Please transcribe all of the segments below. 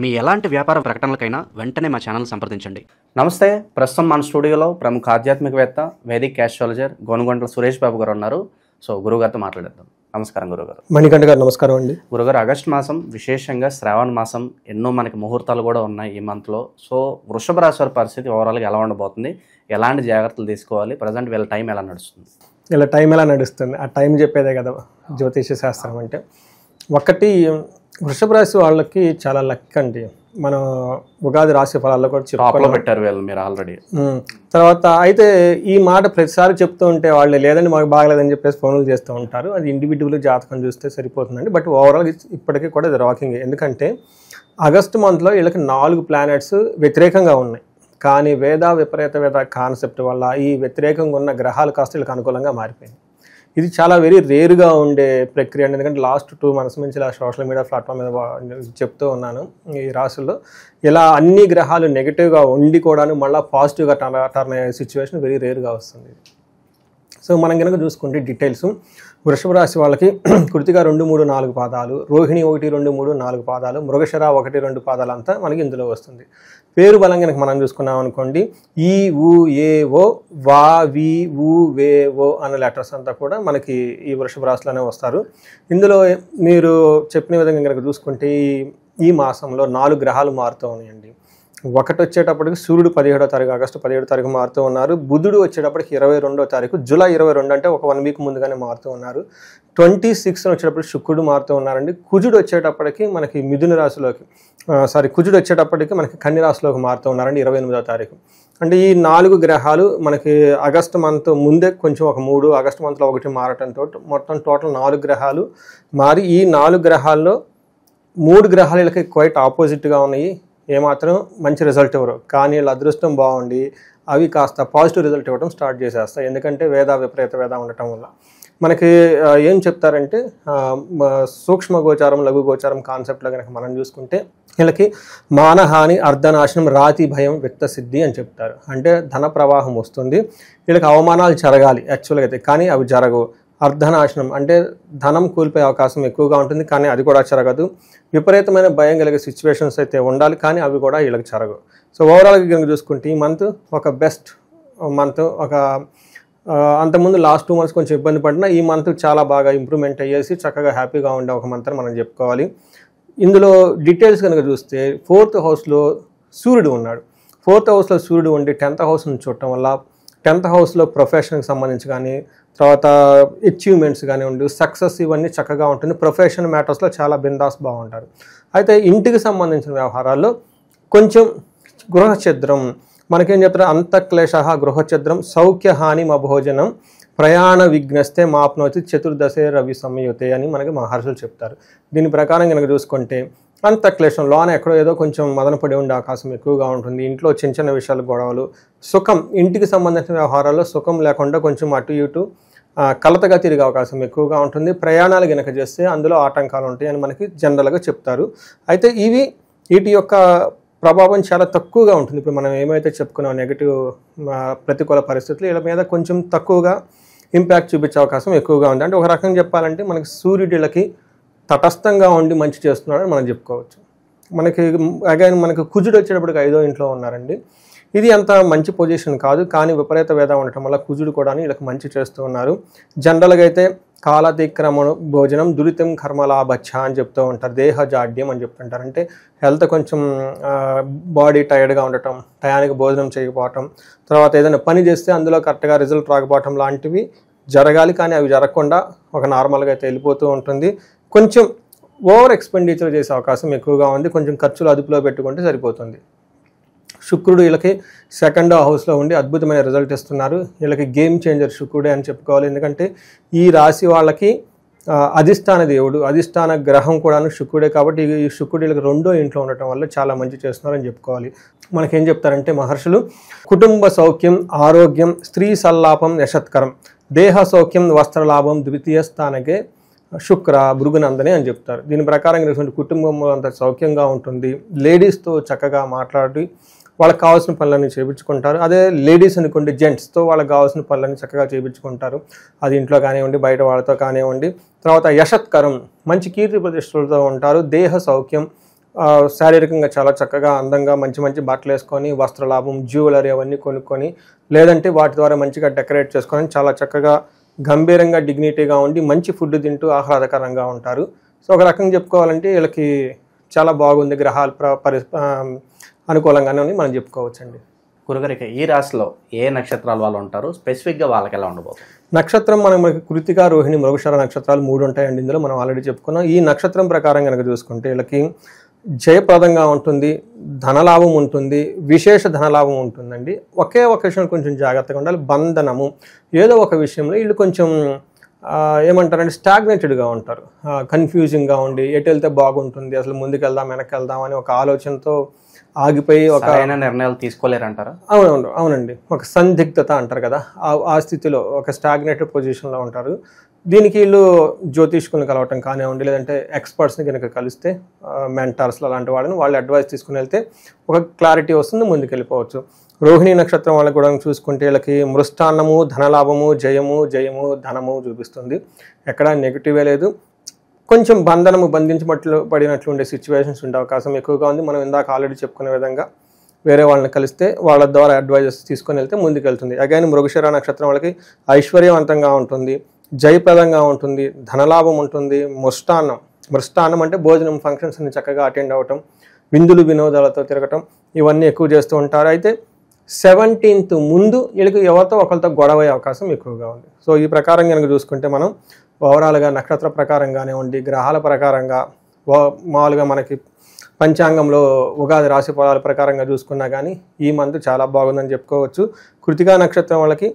మీ ఎలాంటి వ్యాపార ప్రకటనలకైనా వెంటనే మా ఛానల్ సంప్రదించండి. నమస్తే. ప్రస్తుతం మన స్టూడియోలో ప్రముఖ ఆధ్యాత్మికవేత్త, వేదిక్ ఆస్ట్రాలజర్ గోనుగొంట్ల సురేష్ బాబు గారు ఉన్నారు. సో గురుగారితో మాట్లాడేద్దాం. నమస్కారం గురుగారు. మణికంఠ గారు నమస్కారం అండి. గురుగారు, ఆగస్టు మాసం విశేషంగా శ్రావణ మాసం, ఎన్నో మనకి ముహూర్తాలు కూడా ఉన్నాయి ఈ మంత్లో. సో వృషభ రాశి వారి పరిస్థితి ఓవరాల్గా ఎలా ఉండబోతుంది, ఎలాంటి జాగ్రత్తలు తీసుకోవాలి, ప్రజెంట్ వీళ్ళ టైం ఎలా నడుస్తుంది? ఇలా టైం ఎలా నడుస్తుంది, ఆ టైం చెప్పేదే కదా జ్యోతిష శాస్త్రం అంటే. ఒకటి, వృషభ రాశి వాళ్ళకి చాలా లక్ అండి. మనం ఉగాది రాశి ఫలాల్లో కూడా చెప్పుకోవాలి పెట్టారు వీళ్ళు మీరు ఆల్రెడీ. తర్వాత అయితే ఈ మాట ప్రతిసారి చెప్తూ ఉంటే వాళ్ళు లేదండి మాకు బాగలేదని చెప్పేసి ఫోన్లు చేస్తూ ఉంటారు. అది ఇండివిజువల్ జాతకం చూస్తే సరిపోతుందండి. బట్ ఓవరాల్ ఇప్పటికీ కూడా ఇది రాకింగ్. ఎందుకంటే ఆగస్టు మంత్లో వీళ్ళకి 4 ప్లానెట్స్ వ్యతిరేకంగా ఉన్నాయి. కానీ వేద విపరీత వేద కాన్సెప్ట్ వల్ల ఈ వ్యతిరేకంగా ఉన్న గ్రహాలు కాస్త వీళ్ళకి అనుకూలంగా మారిపోయింది. ఇది చాలా వెరీ రేరుగా ఉండే ప్రక్రియ అండి. ఎందుకంటే లాస్ట్ 2 months నుంచి ఇలా సోషల్ మీడియా ప్లాట్ఫామ్ మీద చెప్తూ ఉన్నాను. ఈ రాశుల్లో ఇలా అన్ని గ్రహాలు నెగిటివ్గా ఉండి కూడాను మళ్ళీ పాజిటివ్గా టర్న్ అయ్యే సిచ్యువేషన్ వెరీ రేరుగా వస్తుంది. సో మనం కనుక చూసుకుంటే డీటెయిల్స్, వృషభ రాశి వాళ్ళకి కృతిక 2, 3, 4 పాదాలు, రోహిణి 1, 2, 3, 4 పాదాలు, మృగశిర 1, 2 పాదాలు అంతా మనకి ఇందులో వస్తుంది. పేరు బలం కనుక మనం చూసుకున్నాం అనుకోండి, ఈ ఊ ఏ ఓ వా వి ఊ వే ఓ అనే లెటర్స్ అంతా కూడా మనకి ఈ వృషభ రాశిలోనే వస్తారు. ఇందులో మీరు చెప్పిన విధంగా కనుక చూసుకుంటే ఈ మాసంలో 4 గ్రహాలు మారుతూ ఉన్నాయండి. ఒకటి వచ్చేటప్పటికి సూర్యుడు 17వ తారీఖు, ఆగస్టు 17వ తారీఖు మారుతూ ఉన్నారు. బుధుడు వచ్చేటప్పటికి 22వ తారీఖు, జూలై 22 అంటే ఒక 1 week ముందుగానే మారుతూ ఉన్నారు. 26 వచ్చేటప్పటికి శుక్రుడు మారుతూ ఉన్నారండి. కుజుడు వచ్చేటప్పటికి మనకి మిథున రాశిలోకి కుజుడు వచ్చేటప్పటికి మనకి కన్య రాశిలోకి మారుతూ ఉన్నారండి 28వ తారీఖు. అంటే ఈ 4 గ్రహాలు మనకి ఆగస్టు మంత్ ముందే కొంచెం ఒక 3, ఆగస్టు మంత్లో 1 మారటంతో మొత్తం టోటల్ 4 గ్రహాలు మారి, ఈ 4 గ్రహాల్లో 3 గ్రహాలు వీళ్ళకి క్వైట్ ఆపోజిట్గా ఉన్నాయి. ఏమాత్రం మంచి రిజల్ట్ ఇవ్వరు. కానీ వీళ్ళ అదృష్టం బాగుండి అవి కాస్త పాజిటివ్ రిజల్ట్ ఇవ్వడం స్టార్ట్ చేసేస్తాయి. ఎందుకంటే వేద విపరీత వేద ఉండటం వల్ల మనకి ఏం చెప్తారంటే సూక్ష్మ గోచారం, లఘు గోచారం కాన్సెప్ట్లో కనుక మనం చూసుకుంటే వీళ్ళకి మానహాని, అర్ధనాశనం, రాతి భయం, వ్యక్త సిద్ధి అని చెప్తారు. అంటే ధన ప్రవాహం వస్తుంది, వీళ్ళకి అవమానాలు జరగాలి యాక్చువల్గా అయితే, కానీ అవి జరగవు. అర్ధనాశనం అంటే ధనం కోల్పోయే అవకాశం ఎక్కువగా ఉంటుంది, కానీ అది కూడా జరగదు. విపరీతమైన భయం కలిగే సిచ్యువేషన్స్ అయితే ఉండాలి, కానీ అవి కూడా వీళ్ళకి జరగవు. సో ఓవరాల్గా కనుక చూసుకుంటే ఈ మంత్ ఒక బెస్ట్ మంత్. ఒక అంతకుముందు లాస్ట్ 2 months కొంచెం ఇబ్బంది పడినా ఈ మంత్ చాలా బాగా ఇంప్రూవ్మెంట్ అయ్యేసి చక్కగా హ్యాపీగా ఉండే ఒక మంత్ అని మనం చెప్పుకోవాలి. ఇందులో డీటెయిల్స్ కనుక చూస్తే 4th హౌస్లో సూర్యుడు ఉన్నాడు. 4th హౌస్లో సూర్యుడు ఉండి 10th హౌస్ని చూడటం వల్ల 10th హౌస్లో ప్రొఫెషన్కి సంబంధించి కానీ, తర్వాత అచీవ్మెంట్స్ కానివ్వండి, సక్సెస్ ఇవన్నీ చక్కగా ఉంటుంది. ప్రొఫెషన్ మ్యాటర్స్లో చాలా బిందాస్ బాగుంటారు. అయితే ఇంటికి సంబంధించిన వ్యవహారాల్లో కొంచెం గృహఛిద్రం, మనకేం చెప్తారు, అంతఃక్లేశ గృహఛిద్రం, సౌఖ్యహాని మభోజనం, ప్రయాణ విఘ్నస్తే మాప్నోతి చతుర్దశే రవి సంయుతే అని మనకి మహర్షులు చెప్తారు. దీని ప్రకారం కనుక చూసుకుంటే అంతఃక్లేశం లోన ఎక్కడో ఏదో కొంచెం మదనపడి ఉండే అవకాశం ఎక్కువగా ఉంటుంది. ఇంట్లో చిన్న చిన్న విషయాలు, గొడవలు, సుఖం, ఇంటికి సంబంధించిన వ్యవహారాల్లో సుఖం లేకుండా కొంచెం అటు ఇటు కలతగా తిరిగే అవకాశం ఎక్కువగా ఉంటుంది. ప్రయాణాలు కనుక చేస్తే అందులో ఆటంకాలు ఉంటాయి అని మనకి జనరల్గా చెప్తారు. అయితే వీటి యొక్క ప్రభావం చాలా తక్కువగా ఉంటుంది. ఇప్పుడు మనం ఏమైతే చెప్పుకున్నాం నెగిటివ్ ప్రతికూల పరిస్థితులు, వీళ్ళ మీద కొంచెం తక్కువగా ఇంపాక్ట్ చూపించే అవకాశం ఎక్కువగా ఉంది. అంటే ఒక రకంగా చెప్పాలంటే మనకి సూర్యుడిలకి తటస్థంగా ఉండి మంచి చేస్తున్నాడని మనం చెప్పుకోవచ్చు. మనకి కుజుడు వచ్చేటప్పటికి 5వ ఇంట్లో ఉన్నారండి. ఇది అంత మంచి పొజిషన్ కాదు, కానీ విపరీత వేద ఉండటం వల్ల కుజుడు కూడా వీళ్ళకి మంచి చేస్తూ ఉన్నారు. జనరల్గా అయితే కాలాతిక్రమణ భోజనం దురితం కర్మలాభచ్చ అని చెప్తూ ఉంటారు. దేహ జాడ్యం అని చెప్తుంటారు. అంటే హెల్త్ కొంచెం బాడీ టైర్డ్గా ఉండటం, టయానికి భోజనం చేయకపోవటం, తర్వాత ఏదైనా పని చేస్తే అందులో కరెక్ట్గా రిజల్ట్ రాకపోవటం లాంటివి జరగాలి, కానీ అవి జరగకుండా ఒక నార్మల్గా అయితే వెళ్ళిపోతూ ఉంటుంది. కొంచెం ఓవర్ ఎక్స్పెండిచర్ చేసే అవకాశం ఎక్కువగా ఉంది. కొంచెం ఖర్చులు అదుపులో పెట్టుకుంటే సరిపోతుంది. శుక్రుడు వీళ్ళకి 2nd హౌస్లో ఉండి అద్భుతమైన రిజల్ట్ ఇస్తున్నారు. వీళ్ళకి గేమ్ చేంజర్ శుక్రుడే అని చెప్పుకోవాలి. ఎందుకంటే ఈ రాశి వాళ్ళకి అధిష్టాన దేవుడు, అధిష్టాన గ్రహం కూడాను శుక్రుడే. కాబట్టి ఈ శుక్రుడు వీళ్ళకి 2వ ఇంట్లో ఉండటం వల్ల చాలా మంచి చేస్తున్నారని చెప్పుకోవాలి. మనకేం చెప్తారంటే మహర్షులు, కుటుంబ సౌఖ్యం, ఆరోగ్యం, స్త్రీ సల్లాపం యశత్కరం, దేహ సౌఖ్యం, వస్త్రలాభం, 2వ స్థానకే శుక్ర భృగునందనే అని చెప్తారు. దీని ప్రకారం కుటుంబంలో అంత సౌఖ్యంగా ఉంటుంది. లేడీస్తో చక్కగా మాట్లాడి వాళ్ళకి కావాల్సిన పనులన్నీ చేయించుకుంటారు. అదే లేడీస్ అనుకోండి, జెంట్స్తో వాళ్ళకి కావాల్సిన పనులన్నీ చక్కగా చేయించుకుంటారు. అది ఇంట్లో కానివ్వండి, బయట వాళ్ళతో కానివ్వండి. తర్వాత యశత్కరం, మంచి కీర్తి ప్రతిష్టలతో ఉంటారు. దేహ సౌఖ్యం, శారీరకంగా చాలా చక్కగా అందంగా మంచి మంచి బట్టలు వేసుకొని వస్త్రలాభం జ్యువెలరీ అవన్నీ కొనుక్కొని లేదంటే వాటి ద్వారా మంచిగా డెకరేట్ చేసుకొని చాలా చక్కగా గంభీరంగా డిగ్నిటీగా ఉండి మంచి ఫుడ్ తింటూ ఆహ్లాదకరంగా ఉంటారు. సో ఒక రకంగా చెప్పుకోవాలంటే వీళ్ళకి చాలా బాగుంది, గ్రహాలు అనుకూలంగానే మనం చెప్పుకోవచ్చండి. గురుగారు, ఇక ఈ రాశిలో ఏ నక్షత్రాల వాళ్ళు ఉంటారు, స్పెసిఫిక్గా వాళ్ళకి ఎలా ఉండబోతుంది? నక్షత్రం మనకి కృతిక, రోహిణి, మృగశిర నక్షత్రాలు 3 ఉంటాయండి. ఇందులో మనం ఆల్రెడీ చెప్పుకున్నాం. ఈ నక్షత్రం ప్రకారం కనుక చూసుకుంటే వీళ్ళకి జయప్రదంగా ఉంటుంది, ధనలాభం ఉంటుంది, విశేష ధనలాభం ఉంటుందండి. ఒకే ఒక విషయంలో కొంచెం జాగ్రత్తగా ఉండాలి, బంధనము. ఏదో ఒక విషయంలో వీళ్ళు కొంచెం ఏమంటారంటే స్టాగ్నేటెడ్గా ఉంటారు, కన్ఫ్యూజింగ్గా ఉండి ఎటు వెళ్తే బాగుంటుంది, అసలు ముందుకు వెళ్దాం వెనక్కి వెళ్దాం అని ఒక ఆలోచనతో ఆగిపోయి ఒక నిర్ణయాలు తీసుకోలేరంటారా? అవునండి, ఒక సందిగ్ధత అంటారు కదా, ఆ స్థితిలో ఒక స్టాగ్నేటెడ్ పొజిషన్లో ఉంటారు. దీనికి వీళ్ళు జ్యోతిష్కులను కలవటం కానివ్వండి, లేదంటే ఎక్స్పర్ట్స్ని కనుక కలిస్తే మెంటార్స్లో అలాంటి వాళ్ళ అడ్వైస్ తీసుకుని వెళ్తే ఒక క్లారిటీ వస్తుంది, ముందుకు వెళ్ళిపోవచ్చు. రోహిణి నక్షత్రం వాళ్ళకి కూడా చూసుకుంటే వీళ్ళకి మృష్టాన్నము, ధనలాభము, జయము ధనము చూపిస్తుంది. ఎక్కడా నెగిటివే లేదు. కొంచెం పడినట్లు ఉండే సిచ్యువేషన్స్ ఉండే అవకాశం ఎక్కువగా ఉంది. మనం ఇందాక ఆల్రెడీ చెప్పుకునే విధంగా వేరే వాళ్ళని కలిస్తే వాళ్ళ ద్వారా అడ్వైజెస్ తీసుకొని వెళ్తే ముందుకు వెళ్తుంది. అగైన్ మృగశిర నక్షత్రం వాళ్ళకి ఐశ్వర్యవంతంగా ఉంటుంది, జయప్రదంగా ఉంటుంది, ధనలాభం ఉంటుంది. మృష్టాన్నం అంటే భోజనం, ఫంక్షన్స్ని చక్కగా అటెండ్ అవ్వటం, విందులు వినోదాలతో తిరగటం, ఇవన్నీ ఎక్కువ చేస్తూ ఉంటారు. అయితే 17th ముందు వీళ్ళకి ఎవరితో ఒకరితో గొడవ అయ్యే అవకాశం ఎక్కువగా ఉంది. సో ఈ ప్రకారం కనుక చూసుకుంటే మనం ఓవరాల్గా నక్షత్ర ప్రకారంగానే ఉండి గ్రహాల ప్రకారంగా మామూలుగా మనకి పంచాంగంలో ఉగాది రాశి ఫలాల ప్రకారంగా చూసుకున్నా కానీ ఈ మంత్ చాలా బాగుందని చెప్పుకోవచ్చు. కృతికా నక్షత్రం వాళ్ళకి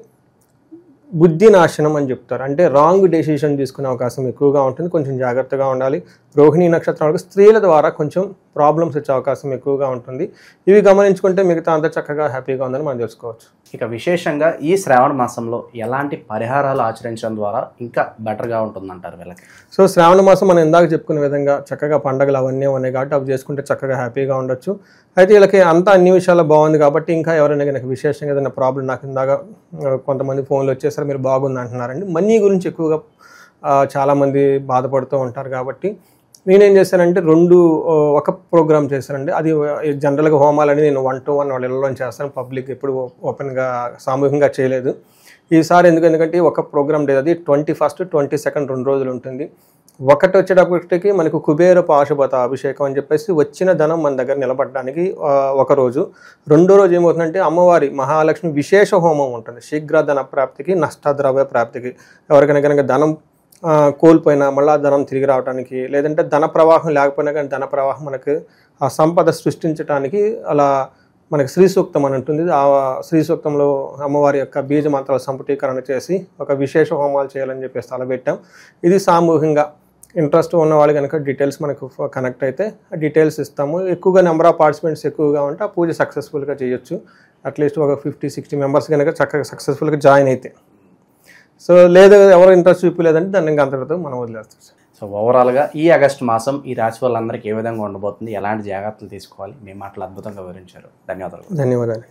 బుద్ధి నాశనం అని చెప్తారు, అంటే రాంగ్ డెసిషన్ తీసుకునే అవకాశం ఎక్కువగా ఉంటుంది, కొంచెం జాగ్రత్తగా ఉండాలి. రోహిణి నక్షత్రం వాళ్ళకి స్త్రీల ద్వారా కొంచెం ప్రాబ్లమ్స్ వచ్చే అవకాశం ఎక్కువగా ఉంటుంది. ఇవి గమనించుకుంటే మిగతా అంతా చక్కగా హ్యాపీగా ఉందని మనం తెలుసుకోవచ్చు. ఇక విశేషంగా ఈ శ్రావణ మాసంలో ఎలాంటి పరిహారాలు ఆచరించడం ద్వారా ఇంకా బెటర్గా ఉంటుందంటారు వీళ్ళకి? సో శ్రావణ మాసం మనం ఇందాక చెప్పుకునే విధంగా చక్కగా పండుగలు అవన్నీ ఉన్నాయి కాబట్టి అవి చేసుకుంటే చక్కగా హ్యాపీగా ఉండొచ్చు. అయితే వీళ్ళకి అంతా అన్ని విషయాల్లో బాగుంది కాబట్టి ఇంకా ఎవరైనా కనుక విశేషంగా ఏదైనా ప్రాబ్లం, నాకు ఇందాక కొంతమంది ఫోన్లు వచ్చేసరికి మీరు బాగుంది అంటున్నారండి, మనీ గురించి ఎక్కువగా చాలామంది బాధపడుతూ ఉంటారు. కాబట్టి నేనేం చేశానంటే ఒక ప్రోగ్రామ్ చేశానండి. అది జనరల్గా హోమాలని నేను 1-to-1 వాళ్ళ ఇళ్ళలో చేస్తాను, పబ్లిక్ ఎప్పుడు ఓపెన్గా సామూహికంగా చేయలేదు. ఈసారి ఎందుకంటే ఒక ప్రోగ్రామ్ లేదు, అది 21st, 22nd 2 రోజులు ఉంటుంది. ఒకటి వచ్చేటప్పటికి మనకు కుబేర పాశుపత అభిషేకం అని చెప్పేసి వచ్చిన ధనం మన దగ్గర నిలబడడానికి ఒక రోజు. రెండో రోజు ఏమవుతుందంటే అమ్మవారి మహాలక్ష్మి విశేష హోమం ఉంటుంది, శీఘ్ర ధన ప్రాప్తికి, నష్టద్రవ్య ప్రాప్తికి. ఎవరికైనా కనుక ధనం కోల్పోయినా మళ్ళా ధనం తిరిగి రావడానికి, లేదంటే ధన ప్రవాహం లేకపోయినా కానీ ధన ప్రవాహం మనకు ఆ సంపద సృష్టించడానికి అలా మనకి శ్రీ సూక్తం అని ఉంటుంది. ఆ శ్రీ సూక్తంలో అమ్మవారి యొక్క బీజ మంత్రాల సంపుటీకరణ చేసి ఒక విశేష హోమాలు చేయాలని చెప్పేసి తలపెట్టాం. ఇది సామూహికంగా ఇంట్రెస్ట్ ఉన్న వాళ్ళు కనుక డీటెయిల్స్ మనకు కనెక్ట్ అయితే ఆ డీటెయిల్స్ ఇస్తాము. ఎక్కువగా నెంబర్ ఆఫ్ పార్టిసిపెంట్స్ ఎక్కువగా ఉంటే ఆ పూజ సక్సెస్ఫుల్గా చేయొచ్చు. అట్లీస్ట్ ఒక 50-60 మెంబర్స్ కనుక చక్కగా సక్సెస్ఫుల్గా జాయిన్ అయితే. సో లేదు ఎవరు ఇంట్రెస్ట్ చూపించలేదంటే దాన్ని ఇంకా అంతటితో మనం వదిలేస్తాం. సో ఓవరాల్గా ఈ ఆగస్టు మాసం ఈ రాశి వాళ్ళందరికీ ఏ విధంగా ఉండబోతుంది, ఎలాంటి జాగ్రత్తలు తీసుకోవాలి, మీ మాటలు అద్భుతంగా వివరించారు. ధన్యవాదాలు.